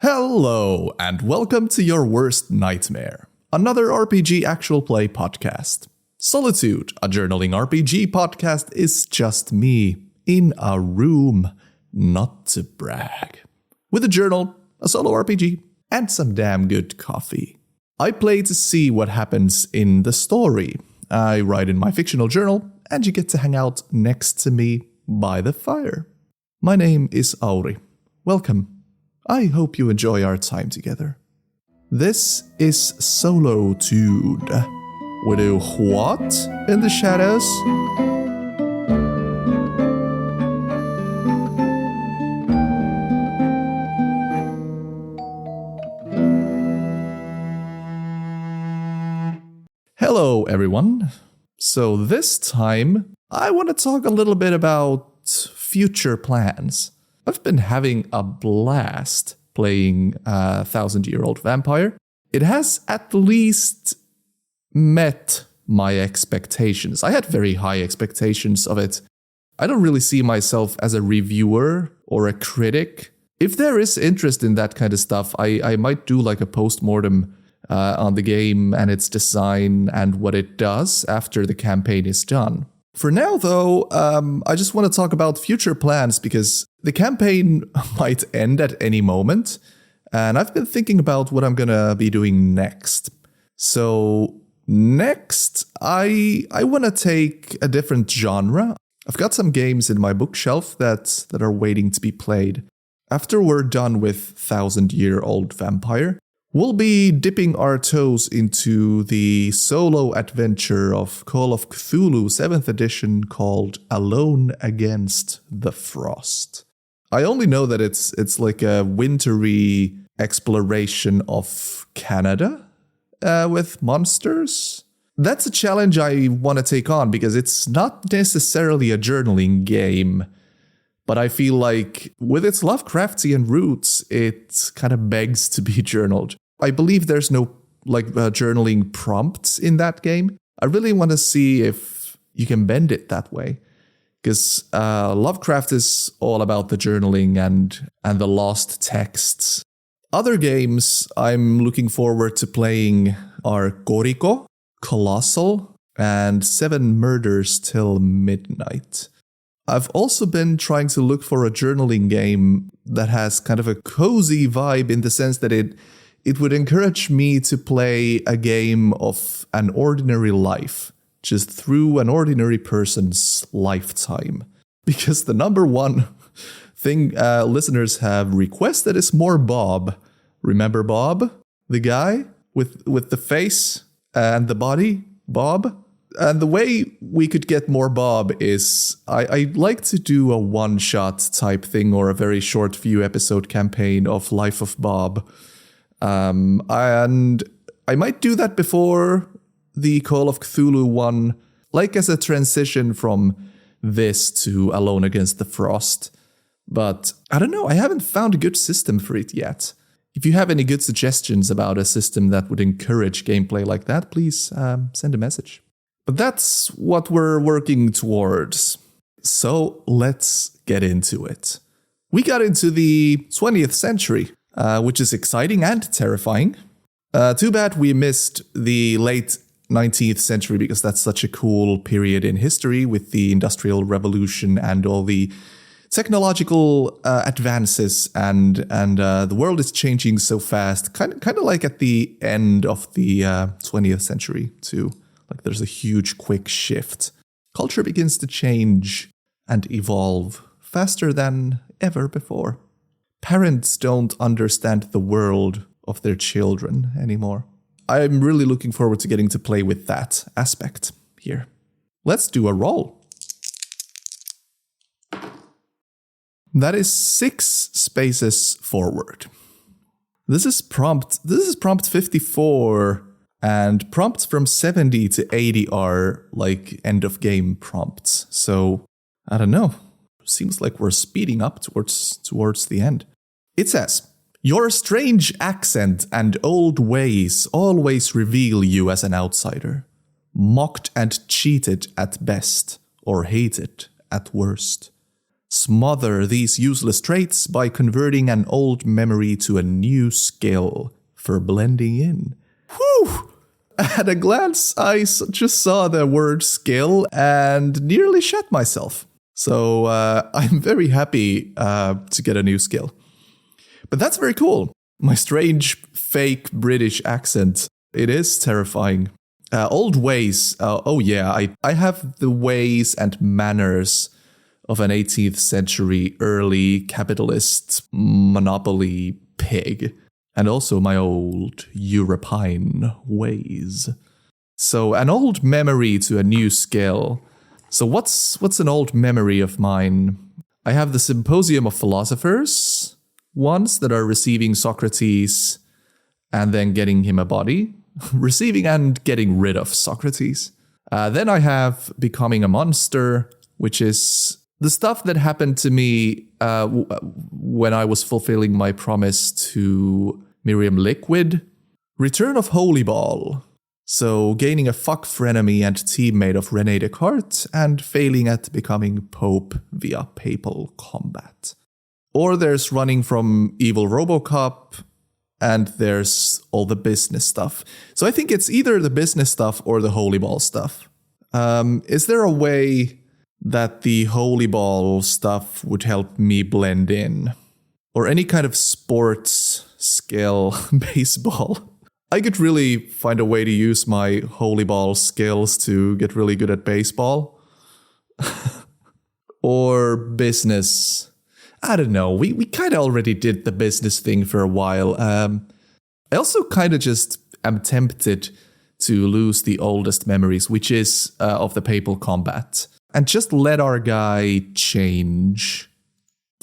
Hello, and welcome to your worst nightmare, another RPG actual play podcast. Solotude, a journaling RPG podcast, is just me, in a room, not to brag. With a journal, a solo RPG, and some damn good coffee. I play to see what happens in the story. I write in my fictional journal, and you get to hang out next to me by the fire. My name is Auri. Welcome. I hope you enjoy our time together. This is Solotude. We do what in the shadows? Hello, everyone. So this time, I want to talk a little bit about future plans. I've been having a blast playing a 1,000-year-old vampire. It has at least met my expectations. I had very high expectations of it. I don't really see myself as a reviewer or a critic. If there is interest in that kind of stuff, I might do like a post-mortem on the game and its design and what it does after the campaign is done. For now, though, I just want to talk about future plans because the campaign might end at any moment, and I've been thinking about what I'm gonna be doing next. So next, I want to take a different genre. I've got some games in my bookshelf that are waiting to be played. After we're done with 1,000-year-old vampire, we'll be dipping our toes into the solo adventure of Call of Cthulhu 7th edition called Alone Against the Frost. I only know that it's like a wintry exploration of Canada with monsters. That's a challenge I want to take on because it's not necessarily a journaling game, but I feel like with its Lovecraftian roots, it kind of begs to be journaled. I believe there's no journaling prompts in that game. I really want to see if you can bend it that way. Because Lovecraft is all about the journaling and the lost texts. Other games I'm looking forward to playing are Koriko, Colossal, and 7 Murders Till Midnight. I've also been trying to look for a journaling game that has kind of a cozy vibe in the sense that it would encourage me to play a game of an ordinary life, just through an ordinary person's lifetime. Because the number one thing listeners have requested is more Bob. Remember Bob? The guy with the face and the body? Bob? And the way we could get more Bob is I'd like to do a one-shot type thing or a very short few episode campaign of Life of Bob. And I might do that before the Call of Cthulhu one, like as a transition from this to Alone Against the Frost. But I don't know, I haven't found a good system for it yet. If you have any good suggestions about a system that would encourage gameplay like that, please send a message. But that's what we're working towards. So let's get into it. We got into the 20th century, which is exciting and terrifying. Too bad we missed the late 19th century because that's such a cool period in history with the Industrial Revolution and all the technological advances and the world is changing so fast, kind of like at the end of the 20th century too. Like there's a huge quick shift. Culture begins to change and evolve faster than ever before. Parents don't understand the world of their children anymore. I'm really looking forward to getting to play with that aspect here. Let's do a roll. That is 6 spaces forward. This is prompt 54, and prompts from 70 to 80 are like end of game prompts. So, I don't know. Seems like we're speeding up towards the end. It says, your strange accent and old ways always reveal you as an outsider, mocked and cheated at best, or hated at worst. Smother these useless traits by converting an old memory to a new skill for blending in. Whew! At a glance, I just saw the word skill and nearly shat myself. So I'm very happy to get a new skill. But that's very cool. My strange, fake British accent, it is terrifying. Old ways, I have the ways and manners of an 18th century early capitalist monopoly pig. And also my old European ways. So an old memory to a new skill. So what's an old memory of mine? I have the Symposium of Philosophers, ones that are receiving Socrates and then getting him a body. Receiving and getting rid of Socrates. Then I have Becoming a Monster, which is the stuff that happened to me when I was fulfilling my promise to Miriam Liquid. Return of Holy Ball. So gaining a fuck frenemy and teammate of René Descartes and failing at becoming Pope via papal combat. Or there's running from evil Robocop, and there's all the business stuff. So I think it's either the business stuff or the Holy Ball stuff. Is there a way that the Holy Ball stuff would help me blend in? Or any kind of sports skill, baseball? I could really find a way to use my Holy Ball skills to get really good at baseball. Or business. I don't know. We kind of already did the business thing for a while. I also kind of just am tempted to lose the oldest memories, which is of the papal combat, and just let our guy change.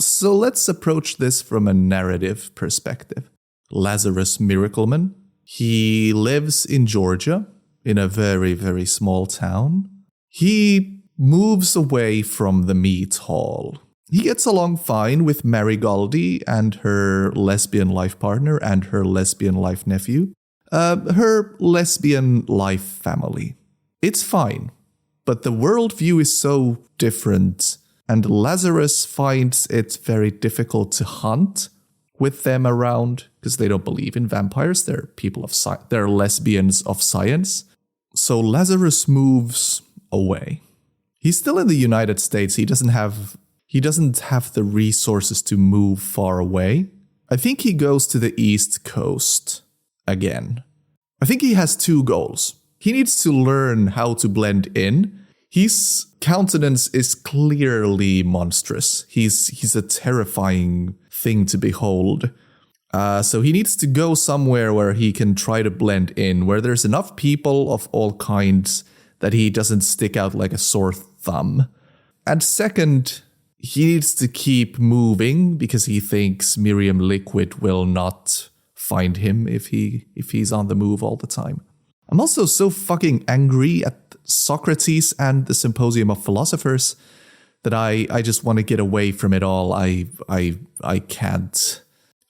So let's approach this from a narrative perspective. Lazarus Miracleman. He lives in Georgia, in a very, very small town. He moves away from the meat hall. He gets along fine with Mary Goldie and her lesbian life partner and her lesbian life nephew. Her lesbian life family. It's fine, but the worldview is so different, and Lazarus finds it very difficult to hunt with them around because they don't believe in vampires. They're people of they're lesbians of science. So Lazarus moves away. He's still in the United States. He doesn't have the resources to move far away. I think he goes to the East Coast again. I think he has two goals. He needs to learn how to blend in. His countenance is clearly monstrous. He's a terrifying thing to behold. So he needs to go somewhere where he can try to blend in, where there's enough people of all kinds that he doesn't stick out like a sore thumb. And second, he needs to keep moving because he thinks Miriam Liquid will not find him if he's on the move all the time. I'm also so fucking angry at Socrates and the Symposium of Philosophers that I just want to get away from it all. I can't.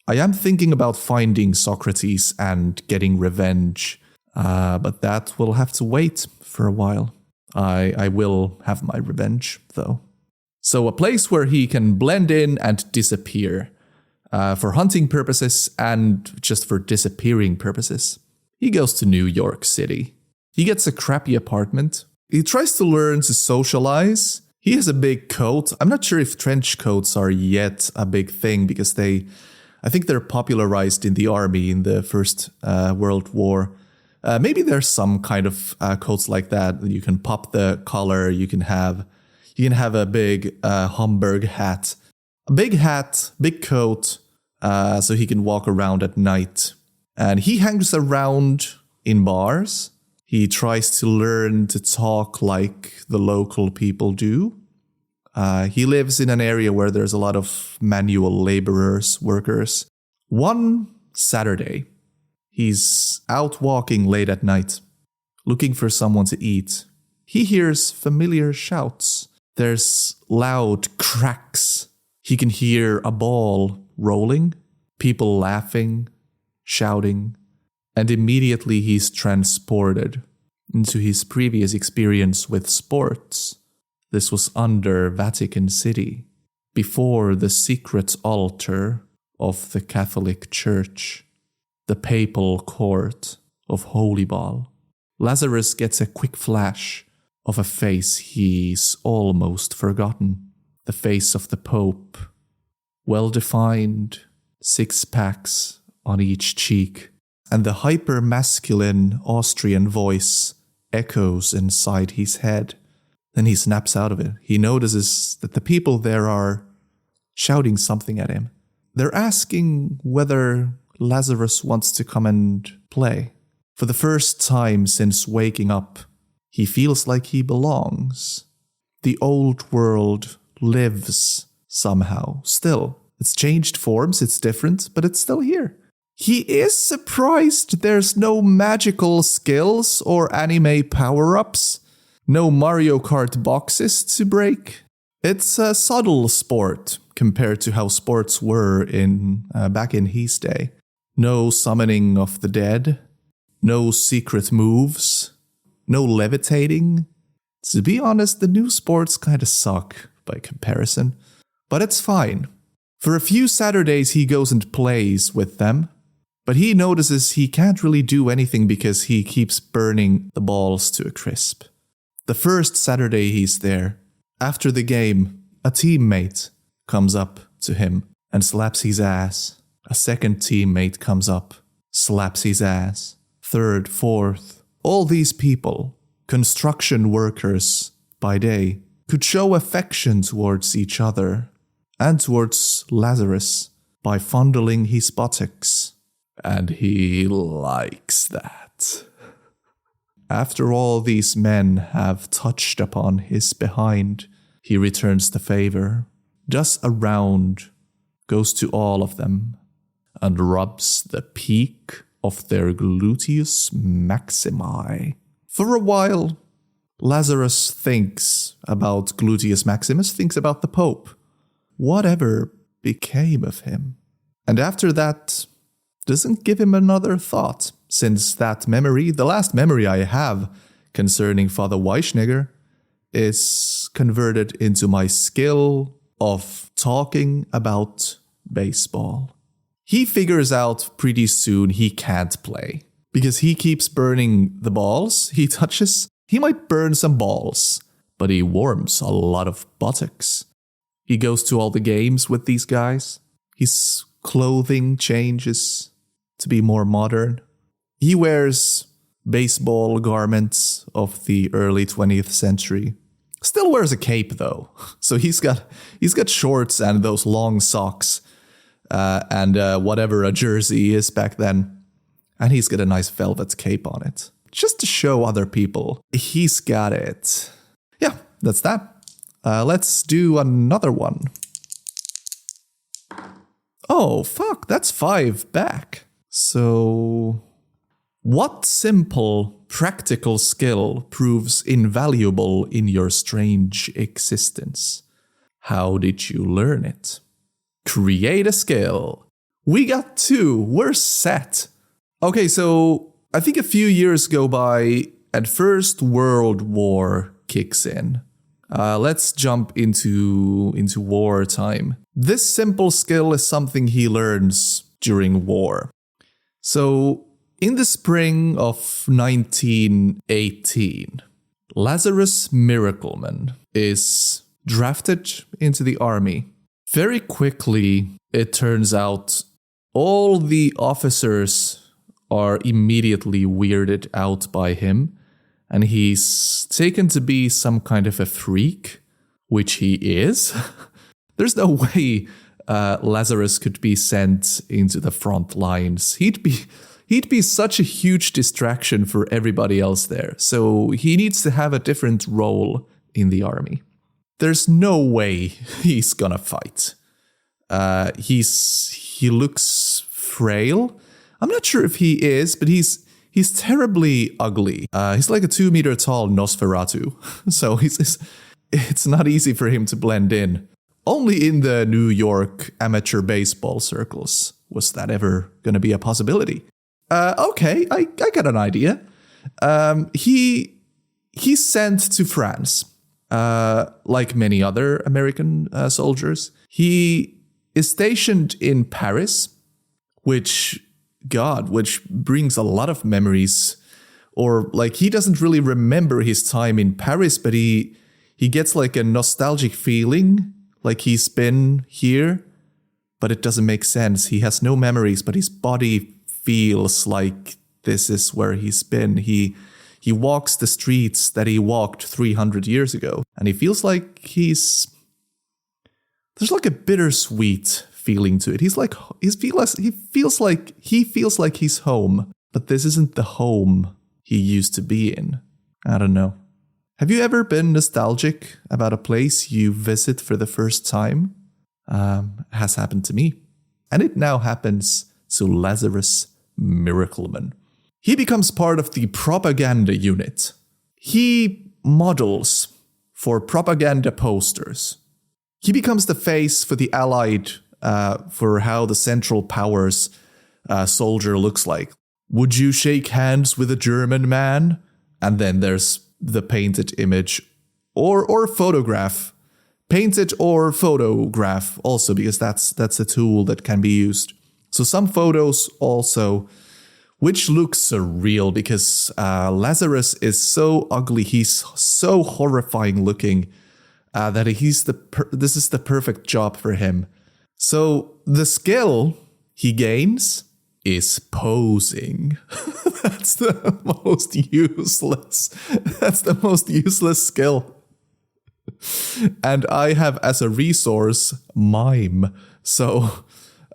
I am thinking about finding Socrates and getting revenge, but that will have to wait for a while. I will have my revenge, though. So a place where he can blend in and disappear for hunting purposes and just for disappearing purposes. He goes to New York City. He gets a crappy apartment. He tries to learn to socialize. He has a big coat. I'm not sure if trench coats are yet a big thing because I think they're popularized in the army in the First World War. Maybe there's some kind of coats like that. You can pop the collar. You can have a big Homburg hat. A big hat, big coat, so he can walk around at night. And he hangs around in bars. He tries to learn to talk like the local people do. He lives in an area where there's a lot of manual laborers, workers. One Saturday, he's out walking late at night, looking for someone to eat. He hears familiar shouts. There's loud cracks. He can hear a ball rolling, people laughing, shouting, and immediately he's transported into his previous experience with sports. This was under Vatican City. before the secret altar of the Catholic Church, the papal court of Holyball, Lazarus gets a quick flash of a face he's almost forgotten. The face of the Pope, well-defined, 6 packs on each cheek, and the hyper-masculine Austrian voice echoes inside his head. Then he snaps out of it. He notices that the people there are shouting something at him. They're asking whether Lazarus wants to come and play. For the first time since waking up, he feels like he belongs. The old world lives somehow, still. It's changed forms, it's different, but it's still here. He is surprised there's no magical skills or anime power-ups, no Mario Kart boxes to break. It's a subtle sport compared to how sports were back in his day. No summoning of the dead, no secret moves, no levitating. To be honest, the new sports kinda suck by comparison, but it's fine. For a few Saturdays he goes and plays with them, but he notices he can't really do anything because he keeps burning the balls to a crisp. The first Saturday he's there, after the game, a teammate comes up to him and slaps his ass. A second teammate comes up, slaps his ass. Third, fourth. All these people, construction workers by day, could show affection towards each other and towards Lazarus by fondling his buttocks. And he likes that. After all these men have touched upon his behind, he returns the favor, does a round, goes to all of them, and rubs the peak of their gluteus maximi. For a while, Lazarus thinks about gluteus maximus, thinks about the Pope. Whatever became of him? And after that, doesn't give him another thought, since that memory, the last memory I have concerning Father Weichnegger, is converted into my skill of talking about baseball. He figures out pretty soon he can't play, because he keeps burning the balls he touches. He might burn some balls, but he warms a lot of buttocks. He goes to all the games with these guys. His clothing changes to be more modern. He wears baseball garments of the early 20th century. Still wears a cape though. So he's got shorts and those long socks and whatever a jersey is back then. And he's got a nice velvet cape on it. Just to show other people he's got it. Yeah, that's that. Let's do another one. Oh, fuck, that's 5 back. So, what simple, practical skill proves invaluable in your strange existence? How did you learn it? Create a skill. We got 2. We're set. Okay, so I think a few years go by and First World War kicks in. Let's jump into wartime. This simple skill is something he learns during war. So, in the spring of 1918, Lazarus Miracleman is drafted into the army. Very quickly, it turns out all the officers are immediately weirded out by him, and he's taken to be some kind of a freak, which he is. There's no way Lazarus could be sent into the front lines. He'd be such a huge distraction for everybody else there. So he needs to have a different role in the army. There's no way he's gonna fight. He looks frail. I'm not sure if he is, but he's terribly ugly. He's like a 2 meter tall Nosferatu. So it's not easy for him to blend in. Only in the New York amateur baseball circles was that ever going to be a possibility. Okay, I got an idea. He's sent to France, like many other American soldiers. He is stationed in Paris, which brings a lot of memories. Or like he doesn't really remember his time in Paris, but he gets like a nostalgic feeling like he's been here, but it doesn't make sense. He has no memories, but his body feels like this is where he's been. He walks the streets that he walked 300 years ago, and he feels like there's like a bittersweet feeling to it. He feels like he's home, but this isn't the home he used to be in. I don't know. Have you ever been nostalgic about a place you visit for the first time? Has happened to me. And it now happens to Lazarus Miracleman. He becomes part of the propaganda unit. He models for propaganda posters. He becomes the face for the Allied, for how the Central Powers soldier looks like. Would you shake hands with a German man? And then there's the painted image or photograph. Painted or photograph also, because that's a tool that can be used. So some photos also, which looks surreal because Lazarus is so ugly. He's so horrifying looking that this is the perfect job for him. So the skill he gains is posing. That's the most useless skill. And I have as a resource mime, so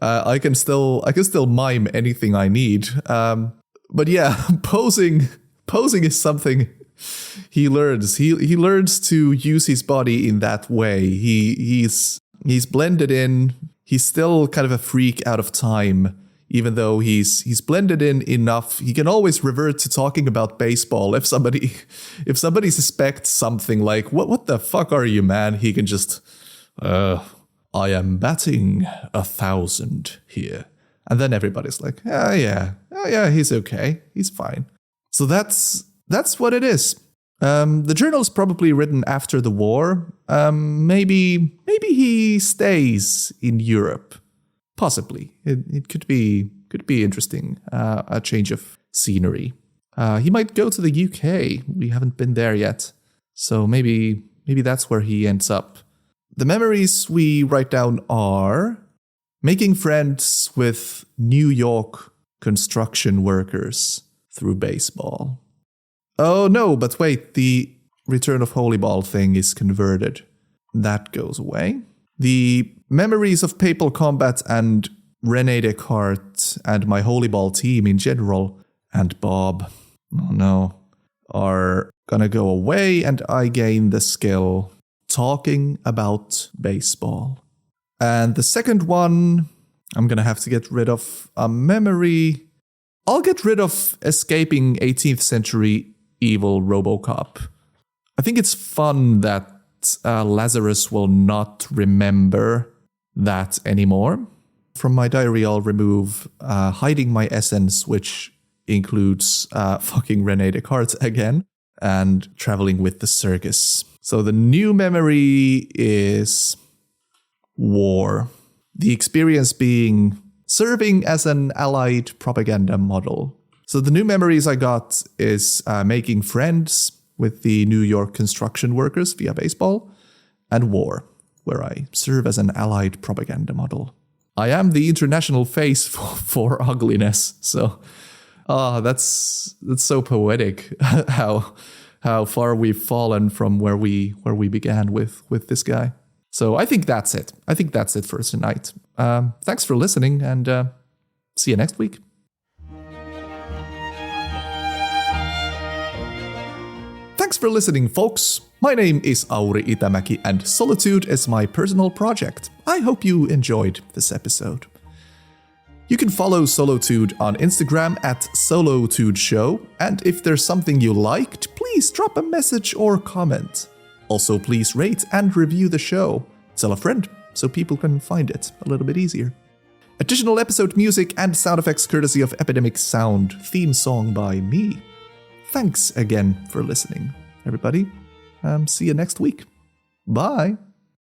I can still mime anything I need. But yeah, posing is something he learns. He learns to use his body in that way. He's blended in. He's still kind of a freak out of time. Even though he's blended in enough, he can always revert to talking about baseball. If somebody suspects something like, what the fuck are you, man? He can just, I am batting 1,000 here. And then everybody's like, oh yeah, he's okay. He's fine. So that's what it is. The journal's probably written after the war. Maybe he stays in Europe. Possibly. It could be interesting, a change of scenery. He might go to the UK. We haven't been there yet. So maybe that's where he ends up. The memories we write down are making friends with New York construction workers through baseball. Oh no, but wait, the Return of Holy Ball thing is converted. That goes away. The memories of Papal Combat and René Descartes and my Holy Ball team in general and Bob, oh no, are gonna go away, and I gain the skill talking about baseball. And the second one, I'm gonna have to get rid of a memory. I'll get rid of escaping 18th century evil RoboCop. I think it's fun that Lazarus will not remember that anymore. From my diary, I'll remove hiding my essence, which includes fucking René Descartes again, and traveling with the circus. So the new memory is war. The experience being serving as an Allied propaganda model. So the new memories I got is making friends with the New York construction workers via baseball, and war, where I serve as an Allied propaganda model. I am the international face for ugliness, so that's so poetic how far we've fallen from where we began with this guy. So I think that's it. I think that's it for tonight. Thanks for listening, and see you next week. Thanks for listening, folks. My name is Auri Itämäki, and Solotude is my personal project. I hope you enjoyed this episode. You can follow Solotude on Instagram at Solotude Show, and if there's something you liked, please drop a message or comment. Also, please rate and review the show. Tell a friend so people can find it a little bit easier. Additional episode music and sound effects courtesy of Epidemicsound, theme song by me. Thanks again for listening, everybody. See you next week. Bye.